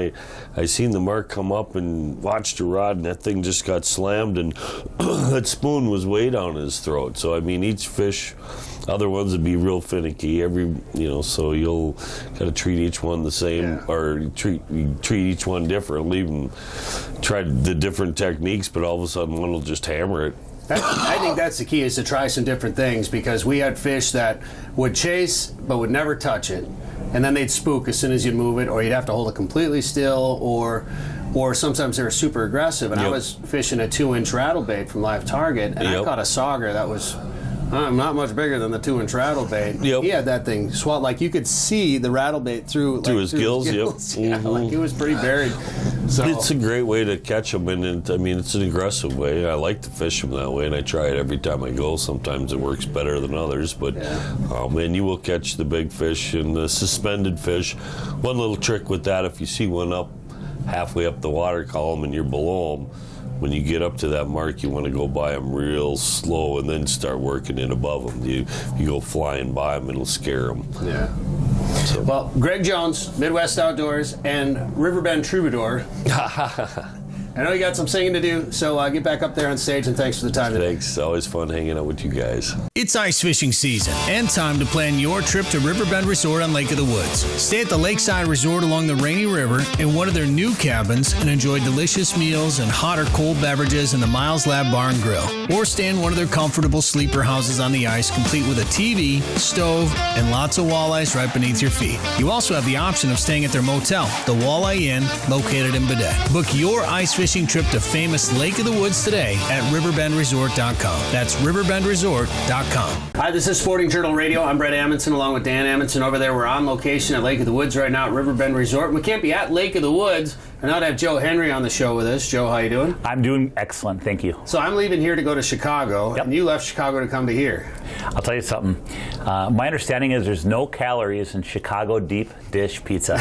I seen the mark come up and watched a rod, and that thing just got slammed, and that spoon was way down his throat. So each fish, other ones would be real finicky. So you'll got to treat each one the same, or treat each one differently, and try the different techniques. But all of a sudden, one will just hammer it. I think that's the key, is to try some different things, because we had fish that would chase but would never touch it, and then they'd spook as soon as you move it, or you'd have to hold it completely still, or sometimes they were super aggressive. And I was fishing a 2-inch rattle bait from Live Target, and I caught a sauger that was not much bigger than the 2-inch rattle bait. He had that thing swat, like you could see the rattle bait through his gills. Yeah, like it was pretty buried. So it's a great way to catch them, and it's an aggressive way. I like to fish them that way, and I try it every time I go. Sometimes it works better than others, but and you will catch the big fish and the suspended fish. One little trick with that: if you see one up halfway up the water column and you're below them, when you get up to that mark, you want to go by them real slow and then start working it above them. You go flying by them, it'll scare them. Yeah. So. Well, Greg Jones, Midwest Outdoors, and Riverbend Troubadour. I know you got some singing to do, so get back up there on stage, and thanks for the time today. Thanks. Always fun hanging out with you guys. It's ice fishing season and time to plan your trip to Riverbend Resort on Lake of the Woods. Stay at the Lakeside Resort along the Rainy River in one of their new cabins and enjoy delicious meals and hot or cold beverages in the Miles Lab Bar and Grill. Or stay in one of their comfortable sleeper houses on the ice, complete with a TV, stove, and lots of walleyes right beneath your feet. You also have the option of staying at their motel, the Walleye Inn, located in Bret. Book your ice fishing trip to famous Lake of the Woods today at riverbendresort.com. That's riverbendresort.com. Hi, this is Sporting Journal Radio. I'm Bret Amundson, along with Dan Amundson over there. We're on location at Lake of the Woods right now at Riverbend Resort. We can't be at Lake of the Woods and not have Joe Henry on the show with us. Joe, how you doing? I'm doing excellent, thank you. So I'm leaving here to go to Chicago, and you left Chicago to come to here. I'll tell you something. My understanding is there's no calories in Chicago deep dish pizza.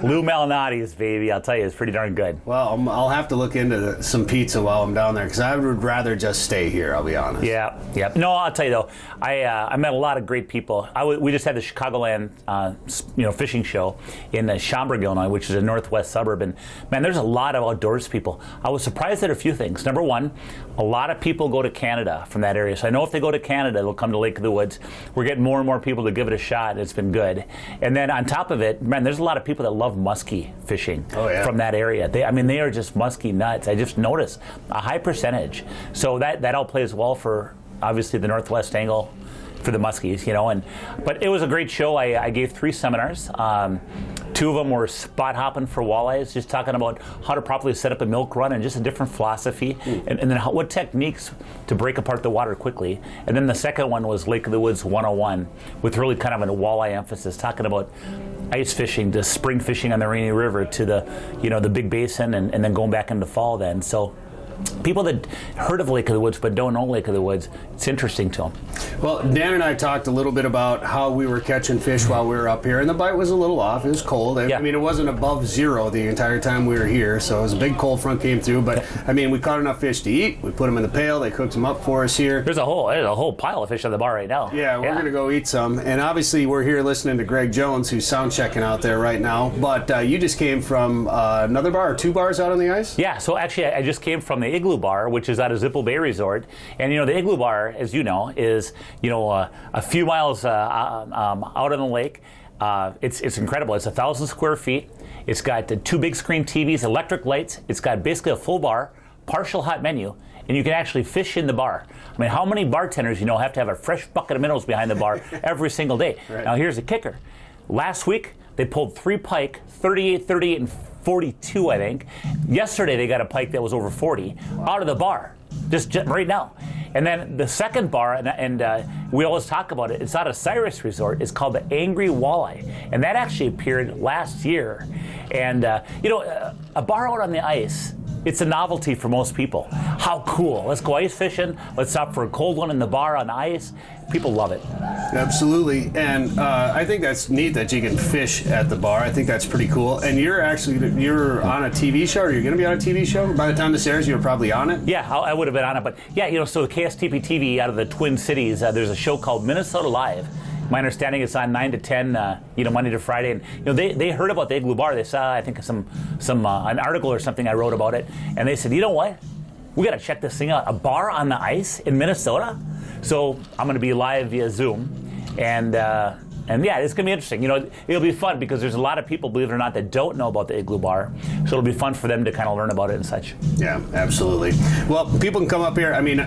Lou Malnati's, baby, I'll tell you, it's pretty darn good. Well, I'll have to look into some pizza while I'm down there, because I would rather just stay here, I'll be honest. Yeah. No, I'll tell you though, I met a lot of great people. We just had the Chicagoland fishing show in Schaumburg, Illinois, which is a northwest suburb, and man, there's a lot of outdoors people. I was surprised at a few things. Number one, a lot of people go to Canada from that area. So I know if they go to Canada, they'll come to Lake of the Woods. We're getting more and more people to give it a shot, and it's been good. And then on top of it, man, there's a lot of people that love muskie fishing from that area. They are just musky nuts. I just noticed a high percentage. So that all plays well for, obviously, the Northwest angle for the muskies, but it was a great show. I gave 3 seminars. 2 of them were spot hopping for walleyes, just talking about how to properly set up a milk run and just a different philosophy, and then what techniques to break apart the water quickly. And then the second one was Lake of the Woods 101, with really kind of a walleye emphasis, talking about ice fishing to spring fishing on the Rainy River to the big basin, and then going back into fall then. So people that heard of Lake of the Woods but don't know Lake of the Woods, it's interesting to them. Well, Dan and I talked a little bit about how we were catching fish while we were up here, and the bite was a little off. It was cold. I mean, it wasn't above 0 the entire time we were here, so it was a big cold front came through. But I mean, we caught enough fish to eat. We put them in the pail. They cooked them up for us here. There's a whole pile of fish on the bar right now. Yeah, we're gonna go eat some. And obviously, we're here listening to Greg Jones, who's sound checking out there right now. But you just came from another bar, or 2 bars out on the ice? Yeah. So actually, I just came from the Igloo Bar, which is out of Zipple Bay Resort. And the Igloo Bar, as you know, is a few miles out on the lake. It's incredible. It's 1,000 square feet. It's got 2 big screen TVs, electric lights. It's got basically a full bar, partial hot menu, and you can actually fish in the bar. I mean, how many bartenders have to have a fresh bucket of minnows behind the bar every single day? Right. Now here's the kicker. Last week they pulled 3 pike, 38, 38, and 42, I think. Yesterday they got a pike that was over 40 out of the bar, just right now. And then the second bar, and we always talk about it, it's out of Cyrus Resort. It's called the Angry Walleye. And that actually appeared last year. And, a bar out on the ice, it's a novelty for most people. How cool. Let's go ice fishing. Let's stop for a cold one in the bar on the ice. People love it. Absolutely. And I think that's neat that you can fish at the bar. I think that's pretty cool. And you're on a TV show, or you're going to be on a TV show? By the time this airs, you're probably on it? Yeah, I would have been on it. But yeah, so the KSTP TV out of the Twin Cities, there's a show called Minnesota Live. My understanding it's on 9 to 10, Monday to Friday. And they heard about the Igloo Bar. They saw, I think, some an article or something I wrote about it, and they said, you know what? We got to check this thing out. A bar on the ice in Minnesota. So I'm going to be live via Zoom, and yeah, it's going to be interesting. It'll be fun because there's a lot of people, believe it or not, that don't know about the Igloo Bar. So it'll be fun for them to kind of learn about it and such. Yeah, absolutely. Well, people can come up here. I mean,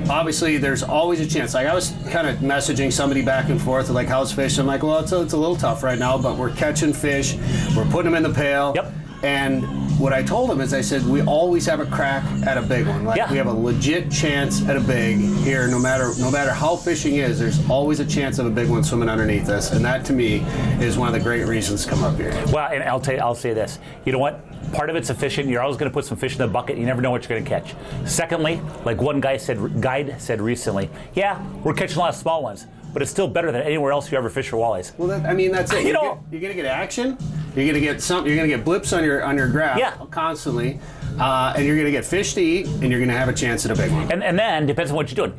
obviously, there's always a chance. Like, I was kind of messaging somebody back and forth, like, how's fish? I'm like, well, it's a little tough right now, but we're catching fish. We're putting them in the pail. Yep. And what I told him is, I said, we always have a crack at a big one. Like, we have a legit chance at a big here. No matter how fishing is, there's always a chance of a big one swimming underneath us. And that, to me, is one of the great reasons to come up here. Well, and I'll say this. You know what? Part of it's efficient. You're always going to put some fish in the bucket. You never know what you're going to catch. Secondly, like one guide said recently, yeah, we're catching a lot of small ones, but it's still better than anywhere else you ever fish for walleyes. Well, that's it. You're going to get action. You're going to get You're going to get blips on your graph constantly. And you're going to get fish to eat, and you're going to have a chance at a big one. And then, depends on what you're doing.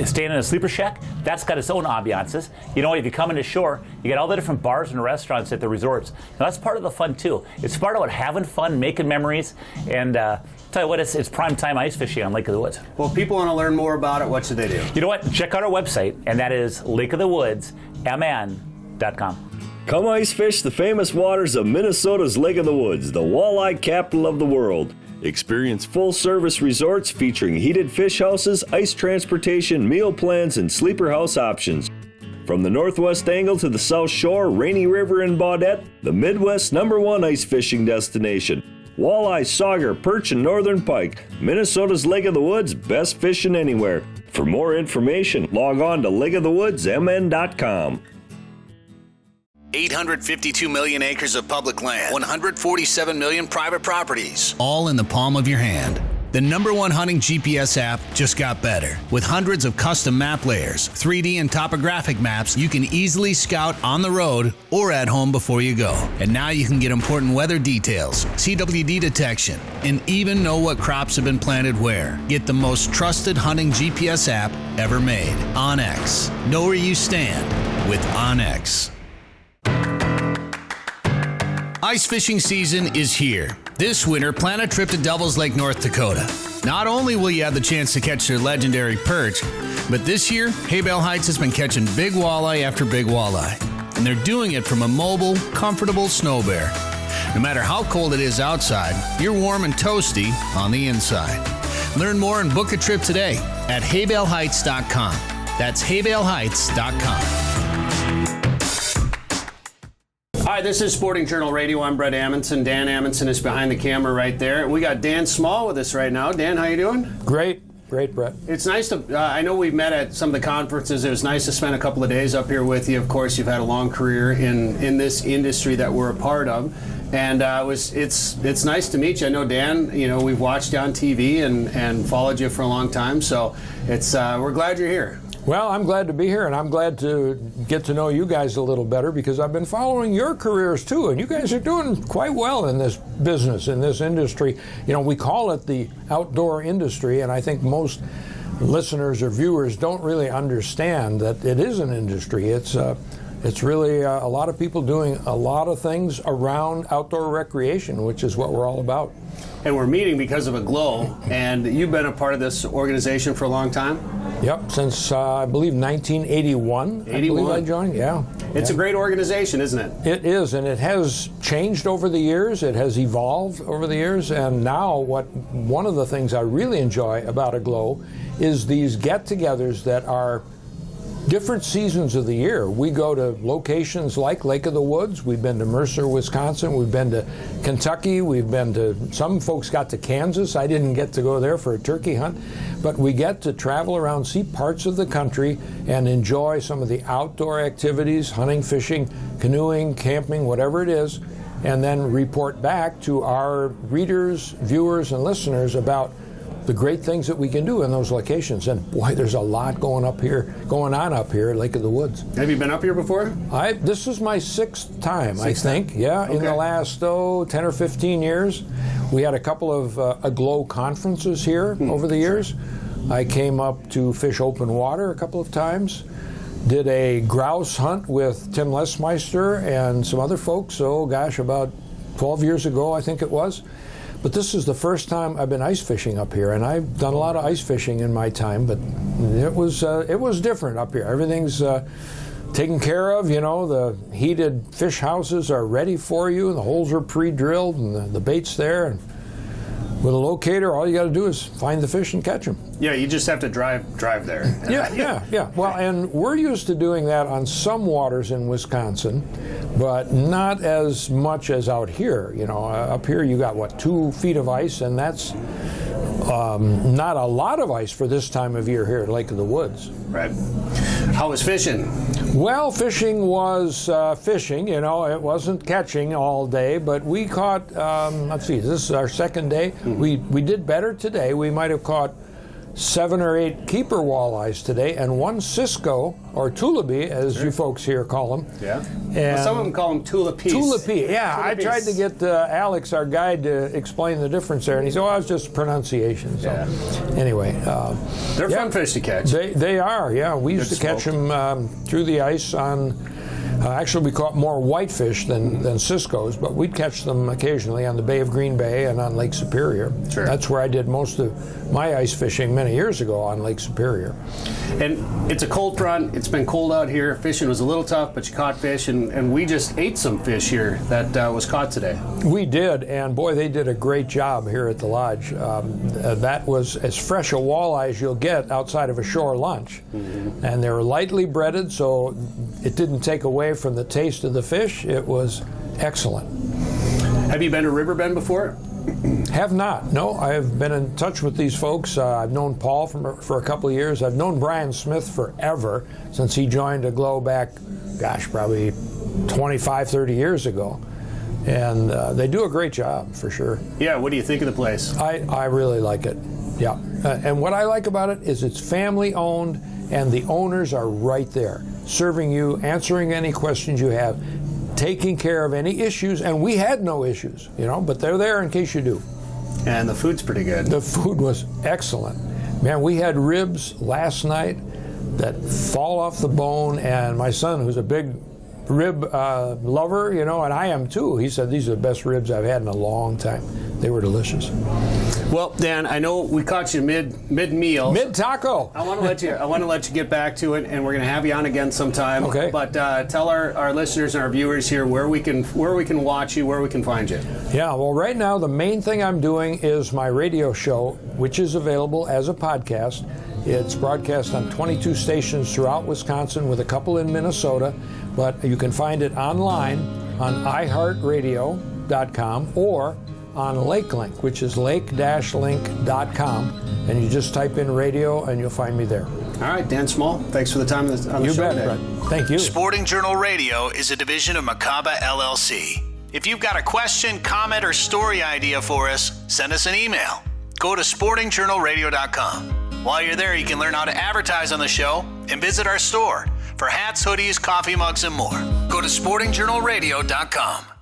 Staying in a sleeper shack, that's got its own ambiances. If you come into shore, you get all the different bars and restaurants at the resorts. Now, that's part of the fun, too. It's part about having fun, making memories, and tell you what, it's prime time ice fishing on Lake of the Woods. Well, if people want to learn more about it, what should they do? You know what? Check out our website, and that is lakeofthewoodsmn.com. Come ice fish the famous waters of Minnesota's Lake of the Woods, the walleye capital of the world. Experience full-service resorts featuring heated fish houses, ice transportation, meal plans, and sleeper house options. From the Northwest Angle to the South Shore, Rainy River, and Baudette, the Midwest's #1 ice fishing destination. Walleye, sauger, perch, and northern pike. Minnesota's Lake of the Woods, best fishing anywhere. For more information, log on to lakeofthewoodsmn.com. 852 million acres of public land, 147 million private properties, all in the palm of your hand. The #1 hunting GPS app just got better. With hundreds of custom map layers, 3D and topographic maps, you can easily scout on the road or at home before you go. And now you can get important weather details, CWD detection, and even know what crops have been planted where. Get the most trusted hunting GPS app ever made. OnX. Know where you stand with OnX. Ice fishing season is here. This winter, plan a trip to Devils Lake, North Dakota. Not only will you have the chance to catch their legendary perch, but this year, Haybale Heights has been catching big walleye after big walleye. And they're doing it from a mobile, comfortable snow bear. No matter how cold it is outside, you're warm and toasty on the inside. Learn more and book a trip today at haybaleheights.com. That's haybaleheights.com. Hi, this is Sporting Journal Radio. I'm Bret Amundson. Dan Amundson is behind the camera right there. We got Dan Small with us right now. Dan, how you doing? Great, Bret. It's nice to, I know we've met at some of the conferences. It was nice to spend a couple of days up here with you. Of course, you've had a long career in this industry that we're a part of. And it's nice to meet you. I know, Dan, we've watched you on TV and followed you for a long time. So we're glad you're here. Well, I'm glad to be here, and I'm glad to get to know you guys a little better because I've been following your careers too, and you guys are doing quite well in this business, in this industry. We call it the outdoor industry, and I think most listeners or viewers don't really understand that it is an industry. It's really a lot of people doing a lot of things around outdoor recreation, which is what we're all about. And we're meeting because of a glow, and you've been a part of this organization for a long time? Yep, since I believe 1981. I believe I joined, yeah. It's a great organization, isn't it? It is, and it has changed over the years. It has evolved over the years, and now one of the things I really enjoy about a glow is these get-togethers that are different seasons of the year. We go to locations like Lake of the Woods. We've been to Mercer, Wisconsin. We've been to Kentucky. We've been to, some folks got to Kansas. I didn't get to go there for a turkey hunt. But we get to travel around, see parts of the country, and enjoy some of the outdoor activities, hunting, fishing, canoeing, camping, whatever it is, and then report back to our readers, viewers, and listeners about the great things that we can do in those locations. And boy, there's a lot going on up here at Lake of the Woods. Have you been up here before? This is my sixth time, I think. Yeah, okay. In the last 10 or 15 years. We had a couple of aglow conferences here over the years. I came up to fish open water a couple of times. Did a grouse hunt with Tim Lesmeister and some other folks, about 12 years ago, I think it was. But this is the first time I've been ice fishing up here, and I've done a lot of ice fishing in my time, but it was different up here. Everything's taken care of, the heated fish houses are ready for you, and the holes are pre-drilled, and the bait's there. And with a locator, all you got to do is find the fish and catch them. Yeah, you just have to drive there. Yeah. Well, and we're used to doing that on some waters in Wisconsin, but not as much as out here. Up here you got 2 feet of ice, and that's not a lot of ice for this time of year here at Lake of the Woods. Right. How was fishing? Well, fishing was fishing. It wasn't catching all day, but we caught. This is our second day. Mm-hmm. We did better today. We might have caught 7 or 8 keeper walleyes today, and 1 Cisco, or tullibee, as you folks here call them. Yeah. Well, some of them call them tullipees. Tullibee, yeah. I tried to get Alex, our guide, to explain the difference there, and he said, it's just pronunciation. So, anyway. They're fun fish to catch. They are, yeah. We used to catch them through the ice on... actually, we caught more whitefish than Cisco's, but we'd catch them occasionally on the Bay of Green Bay and on Lake Superior. Sure. That's where I did most of my ice fishing many years ago, on Lake Superior. And it's a cold front. It's been cold out here. Fishing was a little tough, but you caught fish, and we just ate some fish here that was caught today. We did, and boy, they did a great job here at the lodge. That was as fresh a walleye as you'll get outside of a shore lunch. Mm-hmm. And they were lightly breaded, so it didn't take away from the taste of the fish. It was excellent. Have you been to Riverbend before? Have not. No, I have been in touch with these folks. I've known Paul for a couple of years. I've known Brian Smith forever, since he joined Aglow back, probably 25, 30 years ago. And they do a great job, for sure. Yeah, what do you think of the place? I really like it, yeah. And what I like about it is it's family-owned, and the owners are right there, serving you, answering any questions you have, taking care of any issues, and we had no issues, but they're there in case you do. And the food's pretty good. The food was excellent. Man, we had ribs last night that fall off the bone, and my son, who's a big rib lover, and I am too, he said these are the best ribs I've had in a long time. They were delicious. Well, Dan, I know we caught you mid meal. Mid taco. I want to let you get back to it, and we're going to have you on again sometime. Okay. But tell our listeners and our viewers here where we can watch you, where we can find you. Yeah. Well, right now the main thing I'm doing is my radio show, which is available as a podcast. It's broadcast on 22 stations throughout Wisconsin, with a couple in Minnesota. But you can find it online on iHeartRadio.com or on LakeLink, which is lake-link.com, and you just type in radio and you'll find me there. All right, Dan Small, thanks for the time on the You show bet, today. Brett. Thank you. Sporting Journal Radio is a division of Macaba LLC. If you've got a question, comment, or story idea for us, send us an email. Go to sportingjournalradio.com. While you're there, you can learn how to advertise on the show and visit our store for hats, hoodies, coffee mugs, and more. Go to sportingjournalradio.com.